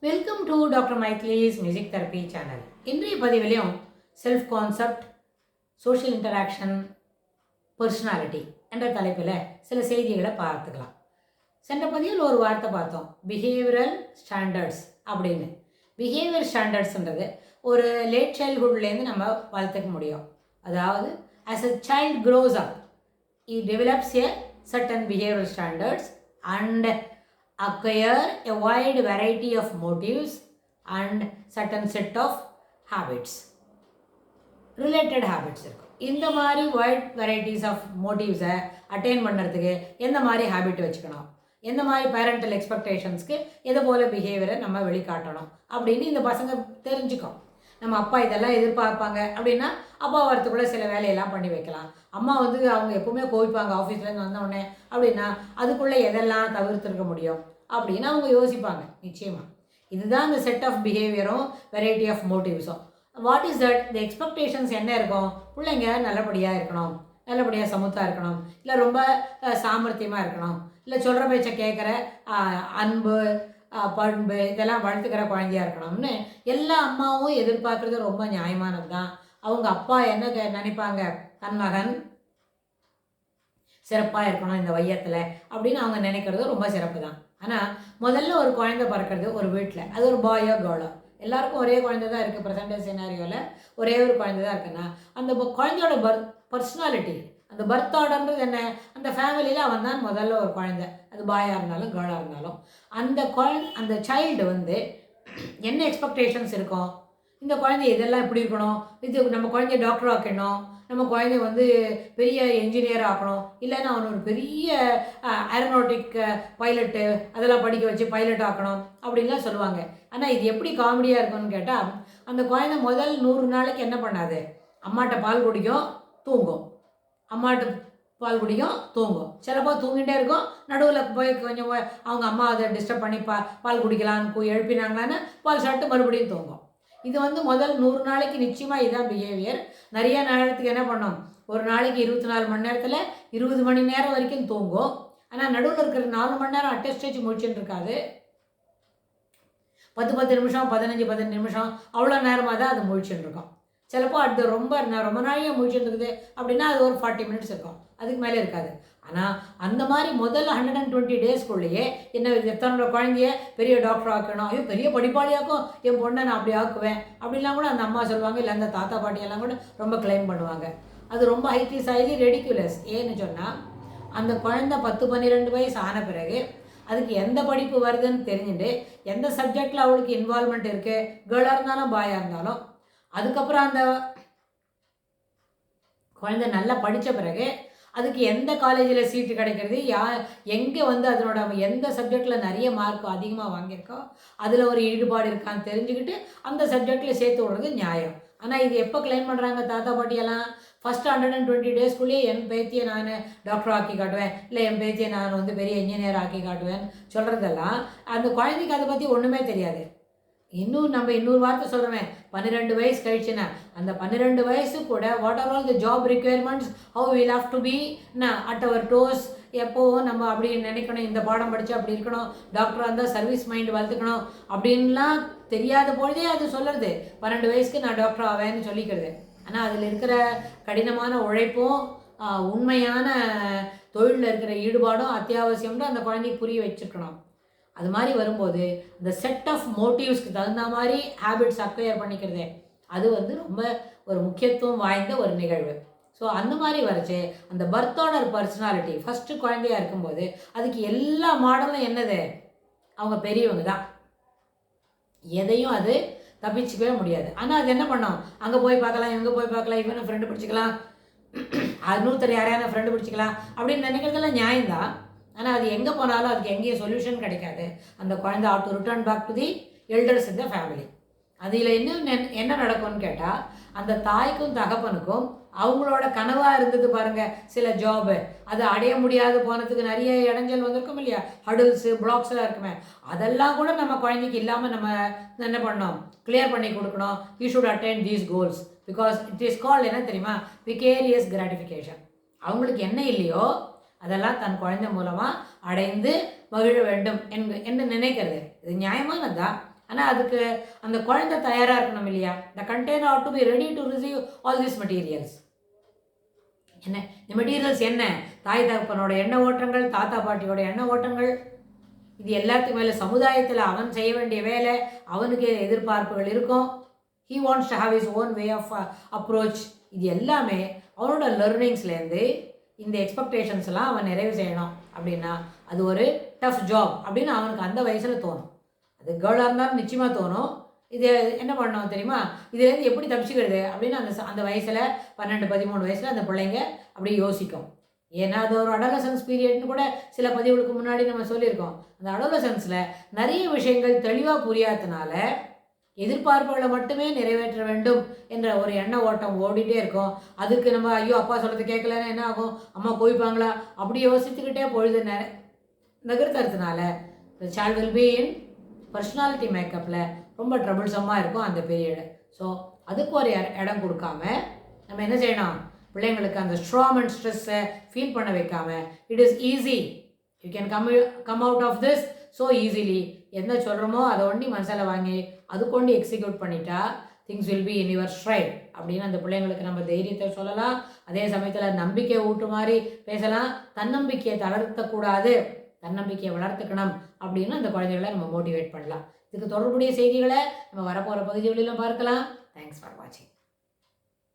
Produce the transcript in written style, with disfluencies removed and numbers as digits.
Welcome to doctor மைத்லிஸ் music therapy channel. இன்றைய பதிவிலையும் self concept, social interaction, personality என்ற தலைப்பில் சில செய்திகளை பார்த்துக்கலாம். சென்ற பதிவில் ஒரு வார்த்தை பார்த்தோம், பிஹேவியரல் ஸ்டாண்டர்ட்ஸ் அப்படின்னு. பிஹேவியர் ஸ்டாண்டர்ட்ஸ்ன்றது ஒரு லேட் சைல்ட்ஹுட்லேருந்து நம்ம வளர்த்துக்க முடியும். அதாவது as a child grows up, he develops a certain behavioral standards and acquire a wide variety of motives and certain set of habits, related habits இருக்கும். இந்த மாதிரி வைட் வெரைட்டிஸ் ஆஃப் மோட்டிவ்ஸை அட்டைன் பண்ணுறதுக்கு எந்த மாதிரி ஹேபிட் வச்சுக்கணும், எந்த மாதிரி பேரண்டல் எக்ஸ்பெக்டேஷன்ஸ்க்கு எது போல் பிஹேவியரை நம்ம வெளிக்காட்டணும் அப்படின்னு இந்த பசங்க தெரிஞ்சுக்கும். நம்ம அப்பா இதெல்லாம் எதிர்பார்ப்பாங்க அப்படின்னா அப்பா வரத்துக்குள்ளே சில வேலையெல்லாம் பண்ணி வைக்கலாம். அம்மா அவங்க எப்போவுமே கோவிப்பாங்க ஆஃபீஸ்லேருந்து வந்தோடனே அப்படின்னா அதுக்குள்ளே எதெல்லாம் தவிர்த்துருக்க முடியும் அப்படின்னு அவங்க யோசிப்பாங்க. நிச்சயமாக இதுதான் இந்த செட் ஆஃப் பிஹேவியரும் வெரைட்டி ஆஃப் மோட்டிவ்ஸும். What is that? இந்த எக்ஸ்பெக்டேஷன்ஸ் என்ன இருக்கும்? பிள்ளைங்க நல்லபடியாக இருக்கணும், நல்லபடியாக சமூத்தாக இருக்கணும், இல்லை ரொம்ப சாமர்த்தியமாக இருக்கணும், இல்லை சொல்கிற பேச்சை கேட்குற அன்பு பண்பு இதெல்லாம் வளர்த்துக்கிற குழந்தையாக இருக்கணும்னு எல்லா அம்மாவும் எதிர்பார்க்குறது ரொம்ப நியாயமானது தான். அவங்க அப்பா என்ன நினைப்பாங்க, தன் மகன் சிறப்பாக இருக்கணும் இந்த வையத்தில் அப்படின்னு அவங்க நினைக்கிறது ரொம்ப சிறப்பு தான். ஆனால் முதல்ல ஒரு குழந்தை பிறக்கிறது ஒரு வீட்டில், அது ஒரு பாயோ கேர்ளோ, எல்லாருக்கும் ஒரே குழந்தை தான் இருக்குது. ப்ரெசென்ட் சினாரியோவில் ஒரே ஒரு குழந்தை தான் இருக்குன்னா அந்த குழந்தையோட பர்சனாலிட்டி, அந்த பர்த் ஆர்டர்ன்றது என்ன, அந்த ஃபேமிலியில் அவன் தான் முதல்ல ஒரு குழந்தை, அது பாயாக இருந்தாலும் கேர்ளாக இருந்தாலும் அந்த சைல்டு என்ன எக்ஸ்பெக்டேஷன்ஸ் இருக்கும், இந்த குழந்தை இதெல்லாம் இப்படி இருக்கணும், இது நம்ம குழந்தைய டாக்டர் ஆக்கணும், நம்ம குழந்தைய பெரிய என்ஜினியர் ஆக்கணும், இல்லைன்னா அவன் ஒரு பெரிய ஏரோநாட்டிக் பைலட்டு அதெல்லாம் படிக்க வச்சு பைலட் ஆக்கணும் அப்படின்லாம் சொல்லுவாங்க. ஆனால் இது எப்படி காமெடியாக இருக்கும்னு கேட்டால், அந்த குழந்தை முதல் 100 நாளைக்கு என்ன பண்ணாது, அம்மாட்ட பால் குடிக்கும், தூங்கும், அம்மாட்ட பால் குடிக்கும், தூங்கும், சிலப்போ தூங்கிட்டே இருக்கும். நடுவில் போய் கொஞ்சம் அவங்க அம்மா அதை டிஸ்டர்ப் பண்ணி பால் குடிக்கலான்னு எழுப்பினாங்களான்னு பால் சாப்பிட்டு மறுபடியும் தூங்கும். இது முதல் 100 நாளைக்கு நிச்சயமாக இதுதான் பிஹேவியர். நிறைய நேரத்துக்கு என்ன பண்ணோம், ஒரு நாளைக்கு 24 மணி நேரத்தில் 20 மணி நேரம் வரைக்கும் தூங்கும். ஆனால் நடுவில் இருக்கிற 4 மணி நேரம் அட்டஸ்டேஜ் முடிச்சுட்டு இருக்காது. 10 நிமிஷம் 15 நிமிஷம் அவ்வளோ நேரமாக தான் அது முழிச்சுட்டு இருக்கும். சிலப்போ அது ரொம்ப நாளையாக முழிச்சுட்டு இருக்குது அப்படின்னா அது ஒரு 40 மினிட்ஸ் இருக்கும், அதுக்கு மேலே இருக்காது. ஆனால் அந்த மாதிரி முதல்ல 120 டேஸ்க்குள்ளேயே தன்னோட குழந்தைய பெரிய டாக்டர் ஆக்கணும், ஐயோ பெரிய படிப்பாளியாக்கும் என் பொண்ணை நான் அப்படி ஆக்குவேன் அப்படின்லாம் கூட அந்த அம்மா சொல்லுவாங்க, இல்லை அந்த தாத்தா பாட்டியெல்லாம் கூட ரொம்ப கிளைம் பண்ணுவாங்க. அது ரொம்ப ஹைலி ரெடிகுலஸ். ஏன்னு சொன்னால் அந்த குழந்தை 10-12 வயசு ஆன பிறகு அதுக்கு எந்த படிப்பு வருதுன்னு தெரிஞ்சுட்டு எந்த சப்ஜெக்டில் அவளுக்கு இன்வால்மெண்ட் இருக்குது, கேர்ளாக இருந்தாலும் பாயாக இருந்தாலும், அதுக்கப்புறம் அந்த குழந்தை நல்லா படித்த பிறகு அதுக்கு எந்த காலேஜில் சீட்டு கிடைக்கிறது, எங்கே அதனோட எந்த சப்ஜெக்டில் நிறைய மார்க் அதிகமாக வாங்கியிருக்கோ அதில் ஒரு ஈடுபாடு இருக்கான்னு தெரிஞ்சுக்கிட்டு அந்த சப்ஜெக்டில் சேர்த்து விடுறது நியாயம். ஆனால் இது எப்போ கிளைம் பண்ணுறாங்க தாத்தா பாட்டியெல்லாம், ஃபஸ்ட்டு 120 டேஸ்க்குள்ளேயே என் பேத்தியை நான் டாக்டர் ஆக்கி காட்டுவேன், இல்லை என் பேத்தியை நான் பெரிய இன்ஜினியர் ஆக்கி காட்டுவேன் சொல்கிறதெல்லாம் அந்த குழந்தைக்கு அதை பற்றி ஒன்றுமே தெரியாது. நம்ம இன்னொரு வார்த்தை சொல்கிறேன், 12 வயசு கழிச்சுன்னா அந்த 12 வயசு கூட what are all the job requirements, how will have to be at our toes, எப்போவும் நம்ம அப்படி நினைக்கணும், இந்த பாடம் படித்து அப்படி இருக்கணும், டாக்டராக இருந்தால் சர்வீஸ் மைண்ட் வளர்த்துக்கணும் அப்படின்லாம் தெரியாத பொழுதே அது சொல்லுறது. 12 வயசுக்கு நான் டாக்டர் ஆவேன்னு சொல்லிக்கிறது. ஆனால் அதில் இருக்கிற கடினமான உழைப்பும் உண்மையான தொழிலில் இருக்கிற ஈடுபாடும் அத்தியாவசியம்னு அந்த குழந்தைக்கு புரிய வச்சுருக்கணும். அது மாதிரி வரும்போது இந்த செட் ஆஃப் மோட்டிவ்ஸ்க்கு தகுந்த மாதிரி ஹேபிட்ஸ் அக்வயர் பண்ணிக்கிறது அது ரொம்ப ஒரு முக்கியத்துவம் வாய்ந்த ஒரு நிகழ்வு. ஸோ அந்த மாதிரி வரைச்சு அந்த பர்த் ஆர்டர் பர்சனாலிட்டி ஃபஸ்ட்டு குழந்தையாக இருக்கும்போது அதுக்கு எல்லா மாடலும் என்னது, அவங்க பெரியவங்க தான், எதையும் அது தப்பிச்சுக்கவே முடியாது. ஆனால் அது என்ன பண்ணோம், அங்கே போய் பார்க்கலாம், இங்கே போய் பார்க்கலாம், இவனை ஃப்ரெண்டு பிடிச்சிக்கலாம், இன்னொருத்தர் யாரையான ஃப்ரெண்டு பிடிச்சிக்கலாம் அப்படின்னு நினைக்கிறதெல்லாம் நியாயம்தான். ஆனால் அது எங்கே போனாலும் அதுக்கு எங்கேயும் சொல்யூஷன் கிடைக்காது. அந்த குழந்தை had to return back to the elders in the family. அதில் இன்னும் என்ன நடக்கும்னு கேட்டால், அந்த தாய்க்கும் தகப்பனுக்கும் அவங்களோட கனவாக இருந்தது பாருங்கள் சில ஜாபு, அது அடைய முடியாது போனதுக்கு நிறைய இடைஞ்சல் வந்திருக்கும் இல்லையா, ஹடில்ஸு பிளாக்ஸ்லாம் இருக்குமே, அதெல்லாம் கூட நம்ம குழந்தைக்கு இல்லாமல் நம்ம என்ன பண்ணோம், கிளியர் பண்ணி கொடுக்கணும். You should attain these goals because it is called என்ன தெரியுமா, விகேரியஸ் கிராட்டிஃபிகேஷன். அவங்களுக்கு என்ன இல்லையோ அதெல்லாம் தன் குழந்தை மூலமாக அடைந்து மகிழ வேண்டும் என்று நினைக்கிறது. இது நியாயமானதா? ஆனால் அதுக்கு அந்த குழந்தை தயாராக இருக்கணும் இல்லையா? The container had to be ready to receive all these materials. என்ன இந்த மெட்டீரியல்ஸ் என்ன? தாய் தகப்பனோட எண்ண ஓட்டங்கள், தாத்தா பாட்டியோட எண்ண ஓட்டங்கள், இது எல்லாத்துக்கு மேலே சமுதாயத்தில் அவன் செய்ய வேண்டிய வேலை, அவனுக்கு எதிர்பார்ப்புகள் இருக்கும். He wants to have his own way of approach. இது எல்லாமே அவனோட லெர்னிங்ஸ்லேருந்து இந்த எக்ஸ்பெக்டேஷன்ஸ்லாம் அவன் நிறைவு செய்யணும். அப்படின்னா அது ஒரு டஃப் ஜாப் அப்படின்னு அவனுக்கு அந்த வயசில் தோணும். அது கேர்ளாக இருந்தாலும் நிச்சயமாக தோணும். இது என்ன பண்ணணும் தெரியுமா? இதுலேருந்து எப்படி தப்பிச்சுக்கிறது அப்படின்னு அந்த வயசில் 12-13 வயசில் அந்த பிள்ளைங்க அப்படி யோசிக்கும். ஏன்னா அது ஒரு அடோலசன்ஸ் பீரியட்னு கூட சில பதிவுகளுக்கு முன்னாடி நம்ம சொல்லியிருக்கோம். அந்த அடோலசன்ஸில் நிறைய விஷயங்கள் தெளிவாக புரியாதனால எதிர்பார்ப்புகளை மட்டுமே நிறைவேற்ற வேண்டும் என்ற ஒரு எண்ண ஓட்டம் ஓடிட்டே இருக்கும். அதுக்கு நம்ம ஐயோ அப்பா சொல்கிறது கேட்கலன்னா என்ன ஆகும், அம்மா கோய்ப்பாங்களா, அப்படி யோசித்துக்கிட்டே பொழுது நகர்த்துறதுனால the child will be in personality மேக்கப்பில் ரொம்ப ட்ரபிள்சமாக இருக்கும் அந்த பீரியடு. ஸோ அதுக்கு ஒரு இடம் கொடுக்காம நம்ம என்ன செய்யணும், பிள்ளைங்களுக்கு அந்த ஸ்ட்ராங் அண்ட் ஸ்ட்ரெஸ்ஸை ஃபீல் பண்ண வைக்காம, it is easy, you can come out of this so easily. என்ன சொல்கிறோமோ அதை ஒண்டி மனசில் வாங்கி அது கொண்டு எக்ஸிக்யூட் பண்ணிட்டா things will be in your straight அப்படின்னு அந்த பிள்ளைங்களுக்கு நம்ம தைரியத்தை சொல்லலாம். அதே சமயத்தில் நம்பிக்கை ஊட்டு மாதிரி பேசலாம். தன்னம்பிக்கையை தளர்த்தக்கூடாது, தன்னம்பிக்கையை வளர்த்துக்கணும் அப்படின்னு அந்த குழந்தைகளை நம்ம மோட்டிவேட் பண்ணலாம். இதுக்கு தொடர்புடைய செய்திகளை நம்ம வரப்போகிற பகுதிகளிலும் பார்க்கலாம். தேங்க்ஸ் ஃபார் வாட்சிங்.